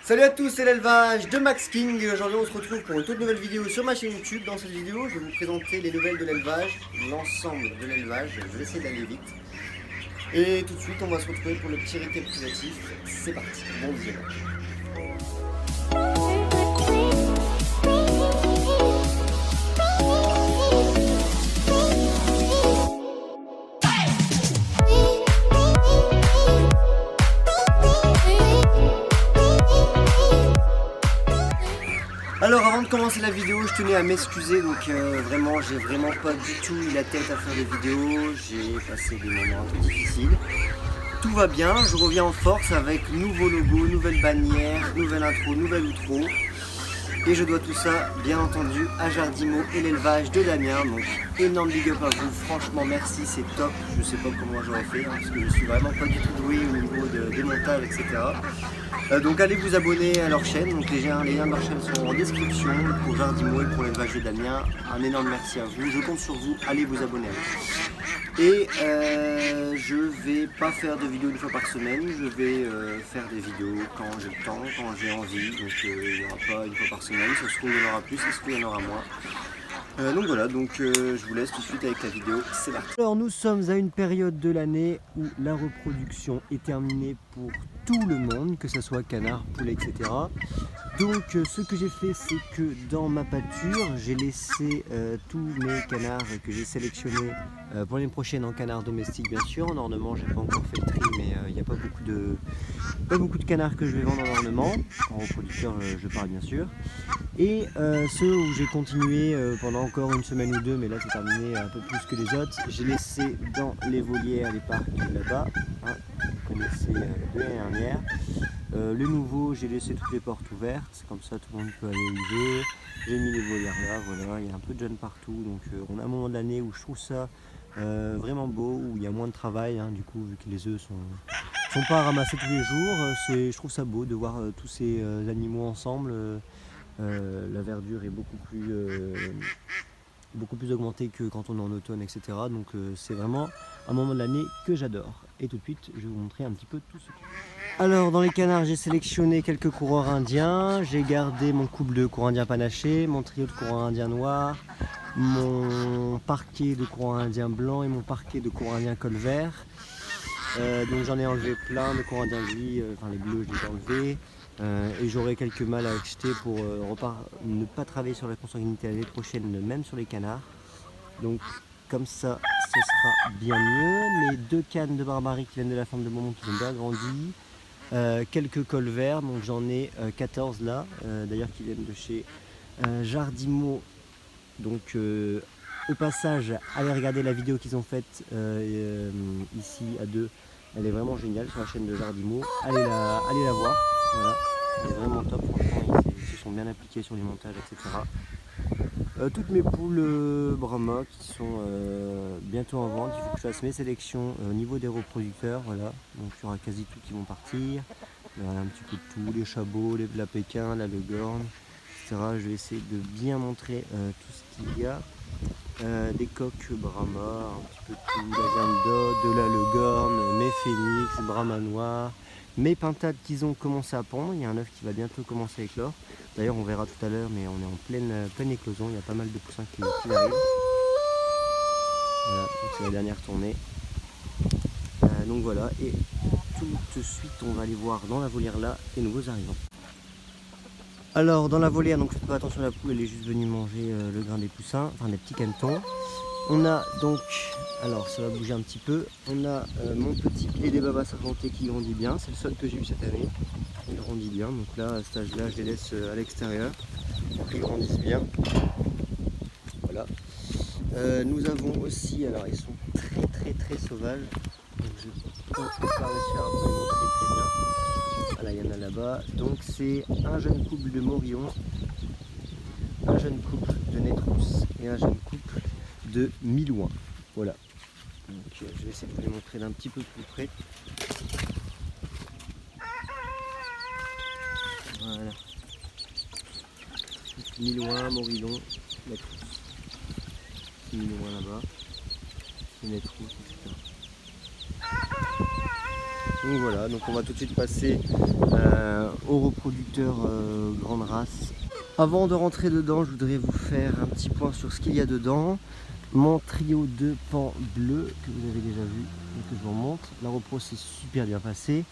Salut à tous, c'est l'élevage de Max King. Aujourd'hui on se retrouve pour une toute nouvelle vidéo sur ma chaîne YouTube. Dans cette vidéo je vais vous présenter les nouvelles de l'élevage, l'ensemble de l'élevage. Je vais essayer d'aller vite. Et tout de suite on va se retrouver pour le petit récapitulatif. C'est parti, bon visionnage. Alors avant de commencer la vidéo, je tenais à m'excuser, donc vraiment j'ai vraiment pas du tout eu la tête à faire des vidéos, j'ai passé des moments un peu difficiles. Tout va bien, je reviens en force avec nouveau logo, nouvelle bannière, nouvelle intro, nouvel outro. Et je dois tout ça, bien entendu, à Jardimo et l'élevage de Damien. Donc énorme big up à vous, franchement merci, c'est top. Je sais pas comment j'aurais fait, parce que je suis vraiment pas du tout doué au niveau des montages, etc. Donc allez vous abonner à leur chaîne, donc les liens de leur chaîne sont en description pour Jardimo et pour l'élevage de Damien. Un énorme merci à vous, je compte sur vous, allez vous abonner à eux. Et je vais pas faire de vidéos une fois par semaine, je vais faire des vidéos quand j'ai le temps, quand j'ai envie. Donc il n'y aura pas une fois par semaine, ça se trouve il y en aura plus, ça se trouve il y en aura moins. Donc voilà, je vous laisse tout de suite avec la vidéo, c'est parti. Alors nous sommes à une période de l'année où la reproduction est terminée pour tout le monde, que ce soit canard, poulet, etc. Donc ce que j'ai fait, c'est que dans ma pâture, j'ai laissé tous mes canards que j'ai sélectionnés pour l'année prochaine en canard domestique bien sûr. En ornement, j'ai pas encore fait le tri, mais il n'y a pas beaucoup de canards que je vais vendre en ornement. En reproducteur, je parle bien sûr. Et ceux où j'ai continué pendant encore une semaine ou deux, mais là c'est terminé un peu plus que les autres, j'ai laissé dans les volières, les parcs là-bas, hein, vous connaissez de l'année dernière. Le nouveau, j'ai laissé toutes les portes ouvertes, comme ça tout le monde peut aller où il veut. J'ai mis les volières là, voilà, il y a un peu de jeunes partout, donc on a un moment de l'année où je trouve ça vraiment beau, où il y a moins de travail, hein, du coup vu que les œufs sont pas ramassés tous les jours, je trouve ça beau de voir tous ces animaux ensemble. La verdure est beaucoup plus augmentée que quand on est en automne, etc. Donc c'est vraiment un moment de l'année que j'adore. Et tout de suite, je vais vous montrer un petit peu tout ce qui... Alors dans les canards, j'ai sélectionné quelques coureurs indiens. J'ai gardé mon couple de coureurs indiens panachés, mon trio de coureurs indiens noirs, mon parquet de coureurs indiens blancs et mon parquet de coureurs indiens col vert. Donc j'en ai enlevé plein de coureurs indiens gris, enfin les bleus je les ai enlevés. Et j'aurai quelques mâles à acheter pour ne pas travailler sur la consanguinité l'année prochaine, même sur les canards. Donc comme ça, ce sera bien mieux. Mes deux cannes de barbarie qui viennent de la ferme de Beaumont qui ont bien grandi. Quelques cols verts, donc j'en ai 14 là, d'ailleurs qui viennent de chez Jardimo. Donc au passage, allez regarder la vidéo qu'ils ont faite ici à deux. Elle est vraiment géniale sur la chaîne de Jardimo. Allez la voir. Voilà. Elle est vraiment top, franchement, ils se sont bien appliqués sur les montages, etc. Toutes mes poules Brahma qui sont bientôt en vente, il faut que je fasse mes sélections au niveau des reproducteurs, voilà. Donc il y aura quasi tout qui vont partir. Il y aura un petit peu de tout, les chabots, la Pékin, la Leghorn, etc. Je vais essayer de bien montrer tout ce qu'il y a. Des coques Brahma, un petit peu de tout, la Vanda, de la Leghorn, mes phénix, Brahma noir, mes pintades qui ont commencé à pondre. Il y a un œuf qui va bientôt commencer à éclore. D'ailleurs on verra tout à l'heure, mais on est en pleine éclosion, il y a pas mal de poussins qui arrivent. Voilà, donc c'est la dernière tournée. Donc voilà, et tout de suite on va aller voir dans la volière là les nouveaux arrivants. Alors dans la volière, donc faites pas attention, la poule elle est juste venue manger le grain des poussins, enfin des petits canetons. On a donc, alors ça va bouger un petit peu, on a mon petit pied des babas argentés qui grandit bien, c'est le seul que j'ai eu cette année. Il grandit bien, donc là à cet âge là je les laisse à l'extérieur pour qu'ils grandissent bien. Voilà. Nous avons aussi, alors ils sont très sauvages, donc je pense pas réussir à vous les montrer très bien. Voilà, il y en a là-bas. Donc c'est un jeune couple de Morillon, un jeune couple de Nétrousse et un jeune couple de Milouin. Voilà. Donc je vais essayer de vous les montrer d'un petit peu plus près. Voilà. Milouin, Morillon, Nétrousse. Milouin là-bas. Nétrousse, etc. Donc voilà, donc on va tout de suite passer au aux reproducteurs grande race. Avant de rentrer dedans, je voudrais vous faire un petit point sur ce qu'il y a dedans. Mon trio de pans bleus que vous avez déjà vu et que je vous remonte. La repro s'est super bien passée.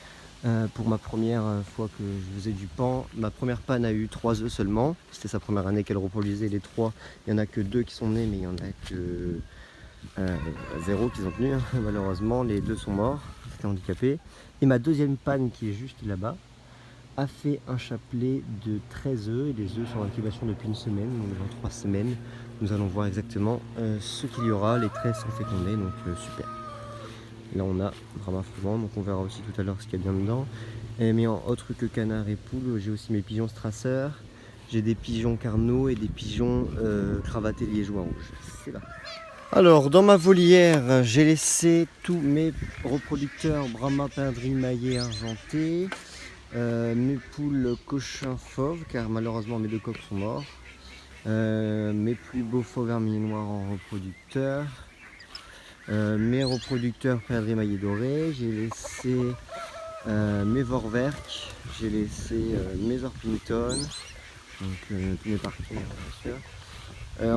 Pour ma première fois que je faisais du pan, ma première panne a eu 3 œufs seulement. C'était sa première année qu'elle reproduisait les 3. Il n'y en a que 2 qui sont nés, mais il n'y en a que 0 qui sont tenus. Malheureusement, les 2 sont morts, c'était handicapé. Et ma deuxième panne, qui est juste là-bas, a fait un chapelet de 13 œufs. Et les œufs sont en incubation depuis une semaine, donc dans 3 semaines. Nous allons voir exactement ce qu'il y aura. Les 13 sont fécondés, donc super. Là on a Brahma froment, donc on verra aussi tout à l'heure ce qu'il y a bien dedans. Mais en autre que canard et poule, j'ai aussi mes pigeons strasseurs. J'ai des pigeons carnaux et des pigeons cravatés liégeois rouges. C'est là. Alors dans ma volière, j'ai laissé tous mes reproducteurs Brahma perdrix maillé argenté. Mes poules cochin fauve, car malheureusement mes 2 coqs sont morts. Mes plus beaux faux vermillés noirs en reproducteur. Mes reproducteurs perdrix maillé doré, j'ai laissé mes vorwerk, j'ai laissé mes orpington, donc tous mes partenaires bien sûr.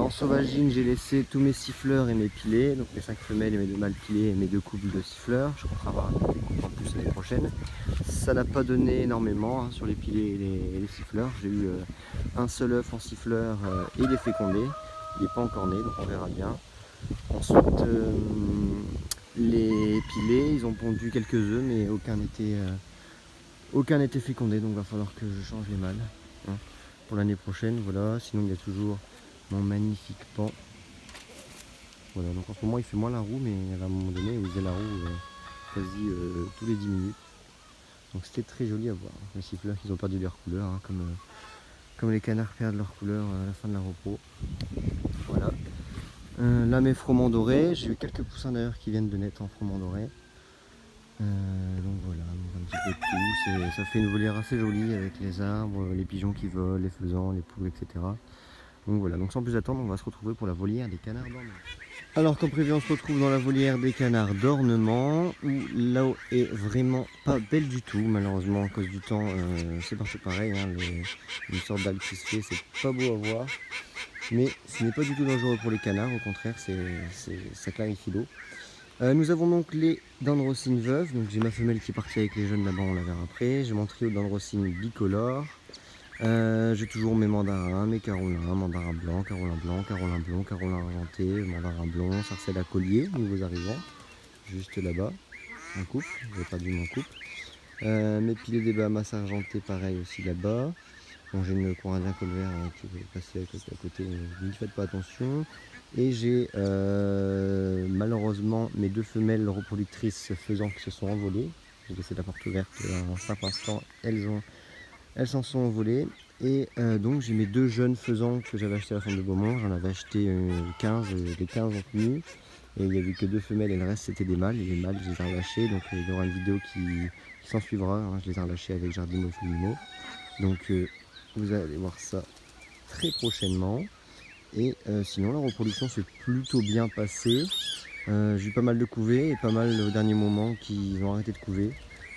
En sauvagine, j'ai laissé tous mes siffleurs et mes pilets, donc mes 5 femelles et mes 2 mâles pilés et mes 2 couples de siffleurs. Je compte avoir des couples en plus l'année prochaine. Ça n'a pas donné énormément hein, sur les pilets et les siffleurs. J'ai eu un seul œuf en siffleur et il est fécondé. Il n'est pas encore né, donc on verra bien. Ensuite, les pilets, ils ont pondu quelques œufs, mais aucun n'était fécondé, donc il va falloir que je change les mâles hein, pour l'année prochaine. Voilà. Sinon, il y a toujours mon magnifique pan. Voilà, donc en ce moment, il fait moins la roue, mais il y avait un moment donné où il faisait la roue quasi tous les 10 minutes. Donc c'était très joli à voir. Les siffleurs, ils ont perdu leur couleur, hein, comme les canards perdent leur couleur à la fin de la repos. Voilà. Là mes froment dorés, j'ai eu quelques poussins d'ailleurs qui viennent de naître en froment doré. Donc voilà, donc un petit peu de tout, ça fait une volière assez jolie avec les arbres, les pigeons qui volent, les faisans, les poules, etc. Donc voilà, donc sans plus attendre, on va se retrouver pour la volière des canards d'ornement. Alors comme prévu, on se retrouve dans la volière des canards d'ornement, où l'eau est vraiment pas belle du tout, malheureusement à cause du temps, c'est partout pareil, hein, une sorte d'algue qui se fait, c'est pas beau à voir. Mais ce n'est pas du tout dangereux pour les canards, au contraire, ça clarifie l'eau. Nous avons donc les dendrocines veuves, donc j'ai ma femelle qui est partie avec les jeunes là-bas, on la verra après. J'ai mon trio de dendrocines bicolores. J'ai toujours mes mandarins, mes carolins, mandarin blanc, carolin blond, carolin argenté, mandarin blond, sarcelle à collier, nouveaux arrivants, juste là-bas, un couple, j'ai perdu mon couple. Mes pilets des Bahamas argentés, pareil aussi là-bas. Bon, j'ai une corindien colvert qui veut passer à côté, n'y faites pas attention. Et j'ai malheureusement mes 2 femelles reproductrices faisant qui se sont envolées. J'ai laissé la porte ouverte un simple instant, elles s'en sont envolées. Et donc j'ai mes 2 jeunes faisans que j'avais acheté à la ferme de Beaumont. J'en avais acheté 15, les 15 ont tenu. Et il n'y avait que 2 femelles et le reste c'était des mâles. Et les mâles je les ai relâchés, donc il y aura une vidéo qui s'en suivra. Hein. Je les ai relâchés avec Jardino Fulmino. Donc vous allez voir ça très prochainement. Et sinon la reproduction s'est plutôt bien passée. J'ai eu pas mal de couvées et pas mal au dernier moment qui ont arrêté de couver.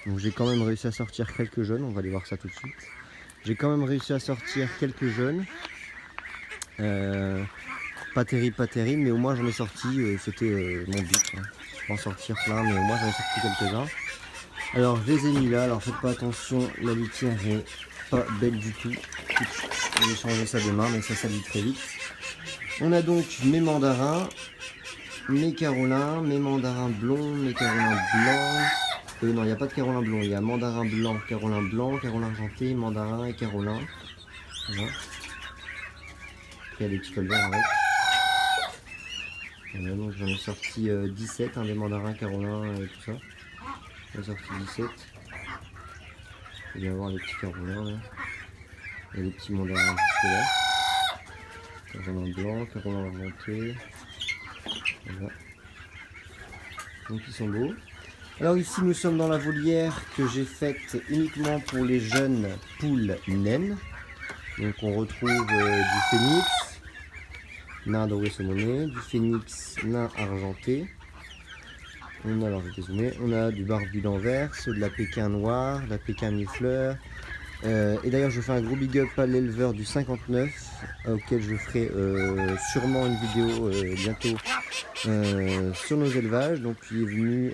Donc j'ai quand même réussi à sortir quelques jeunes, on va aller voir ça tout de suite. J'ai quand même réussi à sortir quelques jeunes. Pas terrible, mais au moins j'en ai sorti, c'était mon but. Hein. Je peux en sortir plein, mais au moins j'en ai sorti quelques-uns. Alors je les ai mis là, alors faites pas attention, la litière est pas belle du tout. Je vais changer ça demain, mais ça salit très vite. On a donc mes mandarins, mes carolins, mes mandarins blonds, mes carolins blancs. Non, il n'y a pas de carolin blond, il y a mandarin blanc, carolin argenté, mandarin et carolin. Voilà. Après, il y a des petits cols verts avec. Voilà, donc j'en ai sorti 17, des mandarins, carolins et tout ça. J'en ai sorti 17. Il va y avoir les petits carolins là. Il y a les petits mandarins juste là. Carolin blanc, carolin argenté. Voilà. Donc ils sont beaux. Alors ici nous sommes dans la volière que j'ai faite uniquement pour les jeunes poules naines. Donc on retrouve du phénix, nain doré saumonné, du phénix nain argenté. On a, alors je vais dézoomer, on a du barbu d'Anvers, de la Pékin noire, de la Pékin mi-fleur, Et d'ailleurs je fais un gros big up à l'éleveur du 59 auquel je ferai sûrement une vidéo bientôt sur nos élevages. Donc il est venu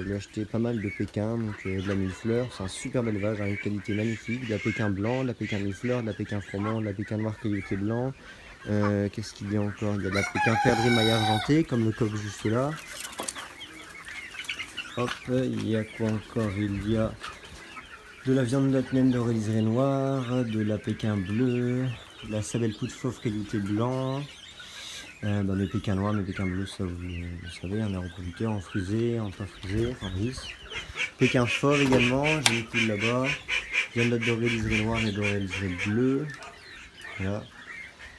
lui acheter pas mal de Pékin, donc de la mille-fleur. C'est un super élevage, hein, une qualité magnifique, de la Pékin blanc, de la Pékin mille-fleur, de la Pékin froment, de la Pékin noir caillouté blanc. Qu'est-ce qu'il y a encore? Il y a de la Pékin perdrix maille argentée comme le coq juste là. Hop, il y a quoi encore? Il y a de la viande de la de liseré noir, de la Pékin bleue, de la sabelle poudre fauve caillouté blanc, mes Pékins noirs, mes Pékins bleus, ça vous savez, un reproducteur en frisé, en pas frisé, en lisse. Pékin fauve également, j'ai mis tout là-bas. Viande de doré liseré noir et doré liseré bleu. Voilà.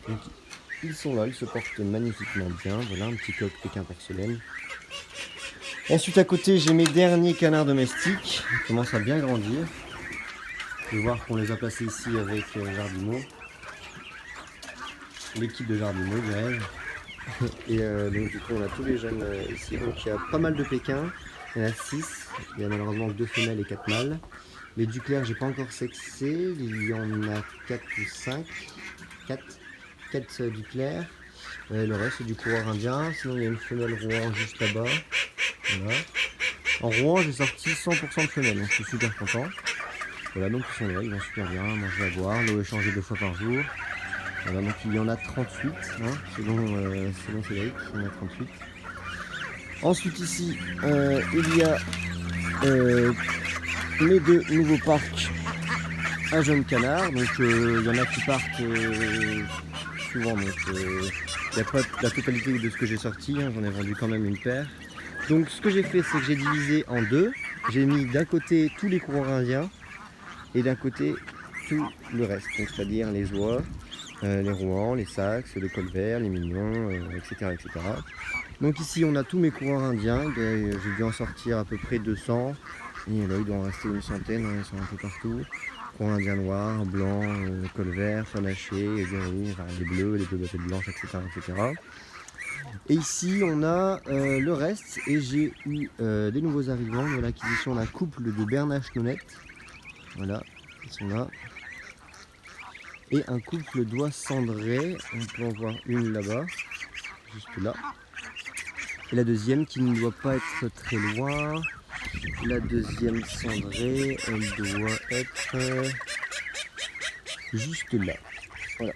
Donc ils sont là, ils se portent magnifiquement bien. Voilà, un petit coq Pékin porcelaine. Ensuite à côté j'ai mes derniers canards domestiques, ils commencent à bien grandir. Vous pouvez voir qu'on les a placés ici avec Jardimo, l'équipe de Jardimo dirais-je. Et donc du coup on a tous les jeunes ici, donc il y a pas mal de Pékins, il y en a 6, il y a malheureusement 2 femelles et 4 mâles. Les duclaires j'ai pas encore sexé, il y en a 4 ou 5, 4 duclaires. Le reste c'est du coureur indien, sinon il y a une femelle Rouen juste là-bas. Voilà. En Rouen j'ai sorti 100% de femelles, donc je suis super content. Voilà, donc ils sont là, ils vont super bien, manger à boire, l'eau est changée 2 fois par jour. Voilà, donc il y en a 38, hein, selon Cédric, il y en a 38. Ensuite ici, il y a mes 2 nouveaux parcs à jeunes canards. Donc il y en a qui partent souvent, donc il n'y a pas la totalité de ce que j'ai sorti, hein, j'en ai vendu quand même une paire. Donc ce que j'ai fait, c'est que j'ai divisé en 2. J'ai mis d'un côté tous les coureurs indiens et d'un côté tout le reste, c'est-à-dire les oies, les rouans, les saxes, les colverts, les mignons, etc., etc. Donc ici on a tous mes coureurs indiens, j'ai dû en sortir à peu près 200, et là il doit en rester une centaine, hein, ils sont un peu partout. Coureurs indiens noirs, blancs, colverts, fanachés, les bleus bateaux blanches, etc., etc. Et ici on a le reste, et j'ai eu des nouveaux arrivants de l'acquisition d'un couple de bernaches nonnettes. Voilà, ils sont là. Et un couple d'oies cendrées, on peut en voir une là-bas, juste là. Et la deuxième qui ne doit pas être très loin. La deuxième cendrée, elle doit être juste là. Voilà.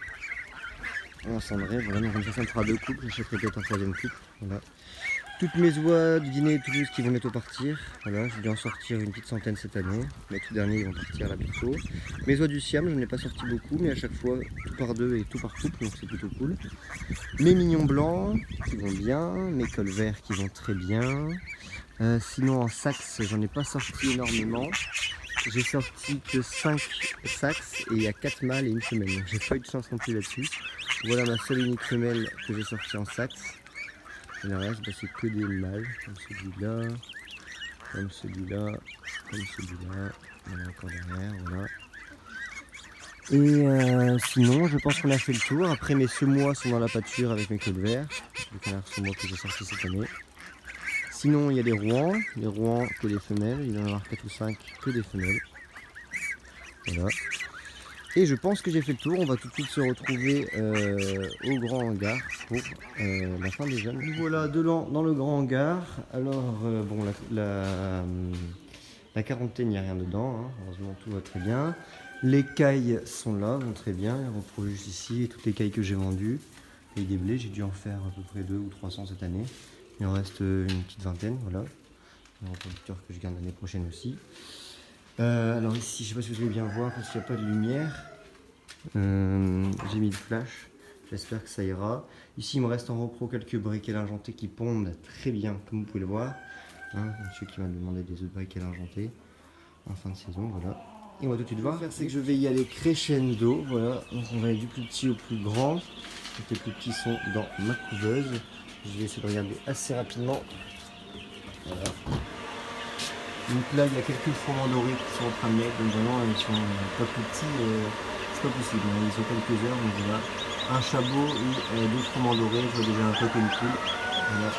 En cendrée, voilà, donc comme ça me fera 2 couples, j'achèterai peut-être un 3e couple. Voilà. Toutes mes oies de Guinée et Toulouse qui vont bientôt partir. Voilà, je vais en sortir une petite centaine cette année. Les tout derniers ils vont partir là bientôt. Mes oies du Siam, je n'en ai pas sorti beaucoup, mais à chaque fois tout par 2 et tout par couple, donc c'est plutôt cool. Mes mignons blancs qui vont bien, mes cols verts qui vont très bien. Sinon en saxe, j'en ai pas sorti énormément. J'ai sorti que 5 saxes et il y a 4 mâles et une femelle. J'ai pas eu de chance non plus là-dessus. Voilà ma seule unique femelle que j'ai sortie en saxe. Et le reste, c'est que des mâles, comme celui-là, comme celui-là, comme celui-là, il y en a encore derrière, voilà. Et sinon, je pense qu'on a fait le tour. Après, mes semois sont dans la pâture avec mes cols verts, les canards semois que j'ai sortis cette année. Sinon, il y a des rouans que des femelles, il va y en avoir 4 ou 5 que des femelles. Voilà. Et je pense que j'ai fait le tour, on va tout de suite se retrouver au grand hangar pour la fin des jeunes. Voilà, dans le grand hangar. Alors, bon, la quarantaine, il n'y a rien dedans, hein. Heureusement tout va très bien. Les cailles sont là, vont très bien, elles retrouvent juste ici, et toutes les cailles que j'ai vendues. Et des blés, j'ai dû en faire à peu près 200 ou 300 cette année. Il en reste une petite vingtaine, voilà. Un reproducteur que je garde l'année prochaine aussi. Alors ici, je ne sais pas si vous allez bien voir parce qu'il n'y a pas de lumière. J'ai mis le flash, j'espère que ça ira. Ici, il me reste en repro quelques briquets argentés qui pondent très bien, comme vous pouvez le voir. Hein, monsieur qui m'a demandé des autres briquets argentés en fin de saison, voilà. Et on va tout de suite voir. C'est que je vais y aller crescendo, voilà. Donc on va aller du plus petit au plus grand. Donc les plus petits sont dans ma couveuse. Je vais essayer de regarder assez rapidement. Voilà. Donc là, il y a quelques froment dorés qui sont en train de naître, donc vraiment ils sont pas plus petits, c'est pas possible, ils sont quelques heures, donc voilà. Un chabot et 2 froment dorés, je vois déjà un peu comme poule. Voilà.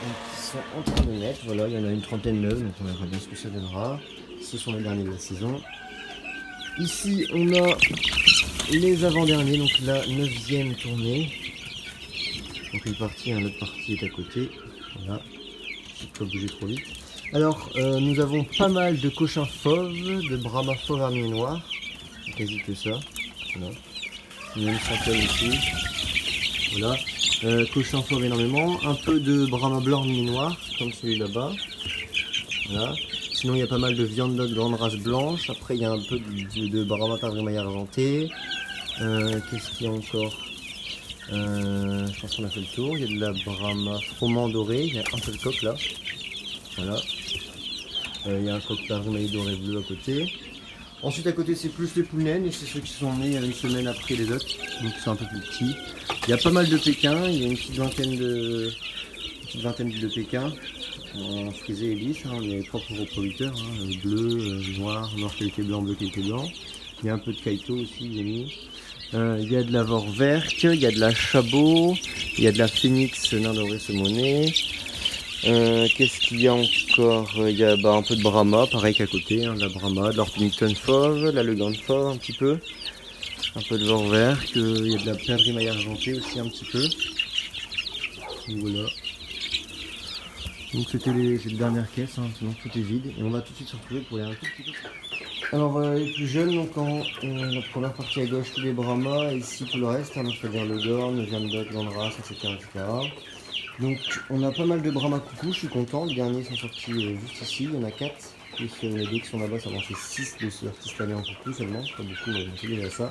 Donc ils sont en train de naître, voilà, il y en a une trentaine neuves, donc on verra bien ce que ça donnera. Ce sont les derniers de la saison. Ici on a les avant-derniers, donc la 9e tournée. Donc une partie, l'autre partie est à côté. Voilà, je ne peux pas bouger trop vite. Alors nous avons pas mal de cochins fauves, de brahma fauve armier noir. Quasi que ça. Voilà. Il y en a une centaine ici. Voilà. Cochins fauves énormément. Un peu de brahma blanc armier noir, comme celui là-bas. Voilà. Sinon il y a pas mal de viande de grande race blanche. Après il y a un peu de brahma perdrix maille argenté. Qu'est-ce qu'il y a encore? Je pense qu'on a fait le tour. Il y a de la brahma froment doré. Il y a un seul coq là. Voilà. Il y a un coq perdrix maille doré bleu à côté. Ensuite à côté c'est plus les poulaines et c'est ceux qui sont nés une semaine après les autres. Donc ils sont un peu plus petits. Il y a pas mal de Pékins. Il y a une petite vingtaine de Pékins. En frisé et lisse, hein, on est propre aux producteurs, hein, bleu, noir qualité blanc, bleu qualité blanc. Il y a un peu de kaito aussi, il y a de la vorwerk, il y a de la chabot, il y a de la phénix nain doré saumonné. Qu'est-ce qu'il y a encore? Il y a un peu de brahma, pareil qu'à côté, hein, de la brahma, de l'orpington fauve, la legande fauve un petit peu. Un peu de vorwerk, il y a de la perdrix maille argentée aussi un petit peu. Donc voilà. Donc c'était les dernières caisses, hein, sinon tout est vide et on va tout de suite se retrouver pour les un tout petit peu. Alors voilà les plus jeunes, donc la première partie à gauche tous les brahmas et ici tout le reste, hein, c'est-à-dire le gorn, le viandot, l'andras, etc., etc. Donc on a pas mal de brahmas coucou, je suis content, les derniers sont sortis juste ici, il y en a 4, plus les deux qui sont là-bas, ça en fait 6 de sortis cette année en coucou seulement, pas beaucoup, mais c'est déjà ça.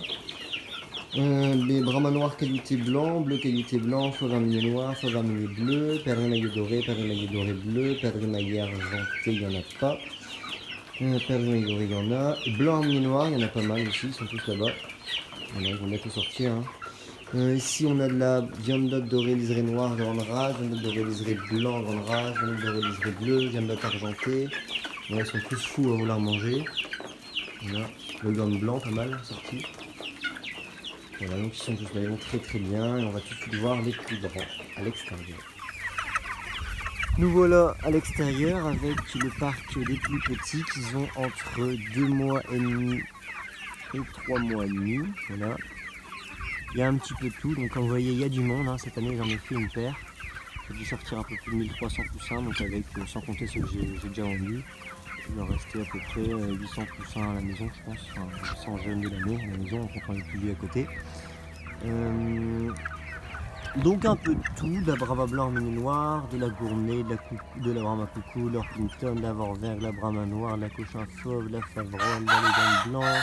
Les brahmas noirs qualité blanc, bleu qualité blanc, fauve armier noir, fauve armier bleu, perdrix maillé doré bleu, perdrix maillé argenté, il n'y en a pas. Perdrix maillé doré, il y en a. Blanc armier noir, il y en a pas mal aussi, ils sont tous là-bas. Voilà, ils vont bientôt sortir. Hein. Ici, on a de la viande dorée liserée noire, grande race, viande dorée liserée blanc, grande race, viande dorée liserée bleu, viande argentée. Voilà, ils sont tous fous à vouloir manger. Voilà, le gant blanc, pas mal sorti. Voilà, donc ils sont tous là, ils vont très bien et on va tout de suite voir les plus grands à l'extérieur. Nous voilà à l'extérieur avec le parc des plus petits qui ont entre 2 mois et demi et 3 mois et demi. Voilà. Il y a un petit peu de tout, donc comme vous voyez il y a du monde, hein. Cette année j'en ai fait une paire. J'ai dû sortir un peu plus de 1300 poussins, donc avec, sans compter ceux que j'ai déjà vendus. Il va rester à peu près 800 poussins à la maison, je pense, enfin 800 jeunes de l'année à la maison, en comptant les plus vieux à côté. Donc un peu de tout, de la brahma blanc mini noir, de la gournée, de la brahma coucou, de l'orpington, de la vorwerk, de la brahma noire, de la cochin fauve, de la favrole, de la legande blanc,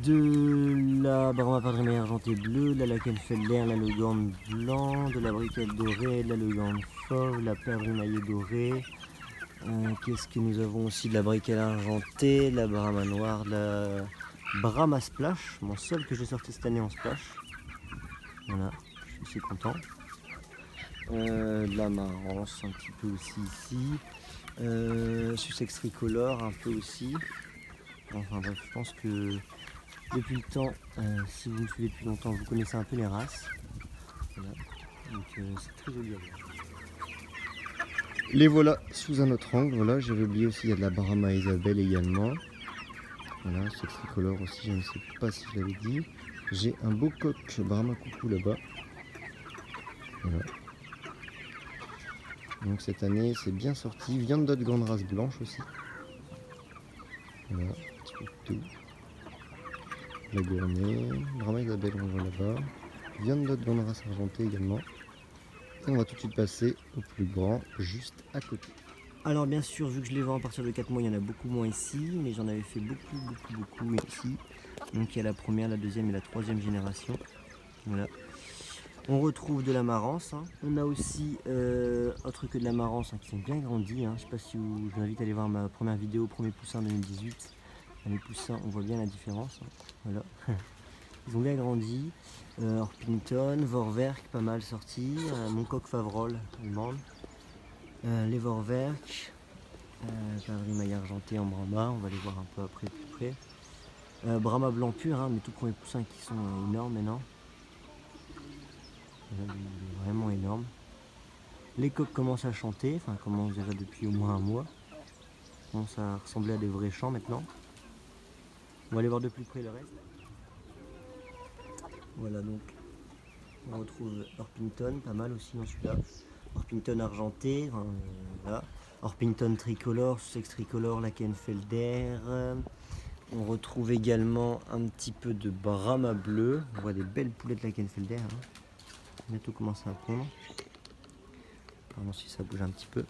de la brahma perdrix maille argentée bleue, de la lakenfelder, la legande blanc, de la briquette dorée, de la legande fauve, de la perdrix maillée dorée. Qu'est-ce que nous avons aussi? De la briquette argentée, de la brahma noire, de la brahma splash, mon seul que j'ai sorti cette année en splash. Voilà, je suis content. De la marance un petit peu aussi ici. Sussex tricolore un peu aussi. Enfin bref, je pense que depuis le temps, si vous me suivez depuis longtemps, vous connaissez un peu les races. Voilà. Donc c'est très joli à voir. Les voilà sous un autre angle. Voilà, j'avais oublié aussi, il y a de la Brahma Isabelle également. Voilà, Sussex tricolore aussi, je ne sais pas si je l'avais dit. J'ai un beau coq Brahma coucou là-bas. Voilà. Donc cette année c'est bien sorti. Viande d'autres grande race blanche aussi. Voilà, un petit peu de tout. La gournée, Brahma Isabelle on voit là-bas. Viande d'autres grande race argentée également. Et on va tout de suite passer au plus grand juste à côté. Alors bien sûr, vu que je les vends à partir de 4 mois, il y en a beaucoup moins ici, mais j'en avais fait beaucoup ici. Donc il y a la première, la deuxième et la troisième génération. Voilà. On retrouve de la marance. Hein. On a aussi, autre que de la marance, hein, qui sont bien grandis. Hein. Je sais pas si vous, je vous invite à aller voir ma première vidéo, premier poussin 2018. Les poussins, on voit bien la différence. Hein. Voilà. Ils ont bien grandi. Orpington, vorwerk, pas mal sorti. Mon coq favrole, allemande. Les vorwerk. Perdrix maille argentée en brahma, on va les voir un peu après plus près. Brahma blanc pur, hein, mes tout premiers poussins qui sont énormes maintenant. Il est vraiment énorme. Les coqs commencent à chanter, enfin commencent déjà depuis au moins un mois. Commencent à ressembler à des vrais chants maintenant. On va aller voir de plus près le reste. Voilà, donc on retrouve Orpington, pas mal aussi dans celui-là. Orpington argenté, voilà. Orpington tricolore, Sussex tricolore, Lakenfelder. On retrouve également un petit peu de Brahma bleu. On voit des belles poulettes Lakenfelder. Bientôt commencer à prendre. Pardon si ça bouge un petit peu.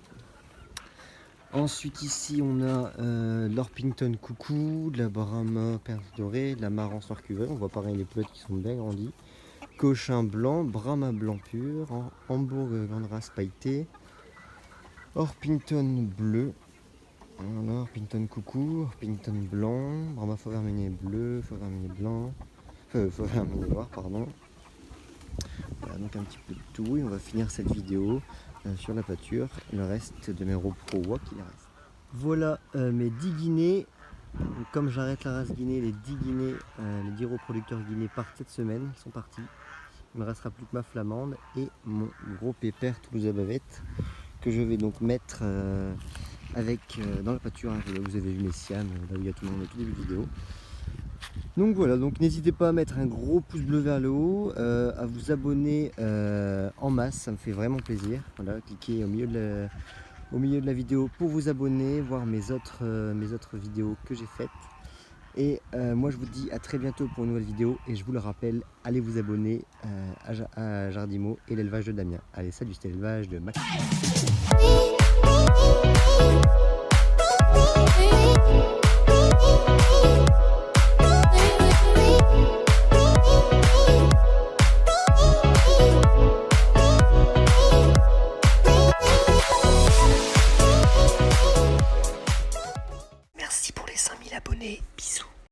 Ensuite ici on a l'Orpington coucou, de la Brahma perse dorée, de la Marance noir cuivré. On voit pareil les poulettes qui sont bien grandies. Cochin blanc, Brahma blanc pur, Hambourg grande race pailletée, Orpington bleu, voilà, Orpington coucou, Orpington blanc, Brahma faux verminier bleu, faux verminier blanc, faux verminier noir, pardon. Voilà, donc un petit peu de tout et on va finir cette vidéo sur la pâture, le reste de mes repos qu'il reste. Voilà mes 10 guinées. Donc, comme j'arrête la race guinée, les 10 guinées, les 10 reproducteurs guinées partent cette semaine, ils sont partis. Il ne me restera plus que ma flamande et mon gros pépère Toulouse à bavette que je vais donc mettre dans la pâture. Hein, vous avez vu mes siames, là où il y a tout le monde au tout début de vidéo. Donc voilà, donc n'hésitez pas à mettre un gros pouce bleu vers le haut, à vous abonner en masse, ça me fait vraiment plaisir. Voilà, cliquez au milieu de la vidéo pour vous abonner, voir mes autres vidéos que j'ai faites. Et moi je vous dis à très bientôt pour une nouvelle vidéo et je vous le rappelle, allez vous abonner à Jardimo et l'élevage de Damien. Allez, salut, c'était l'élevage de Max.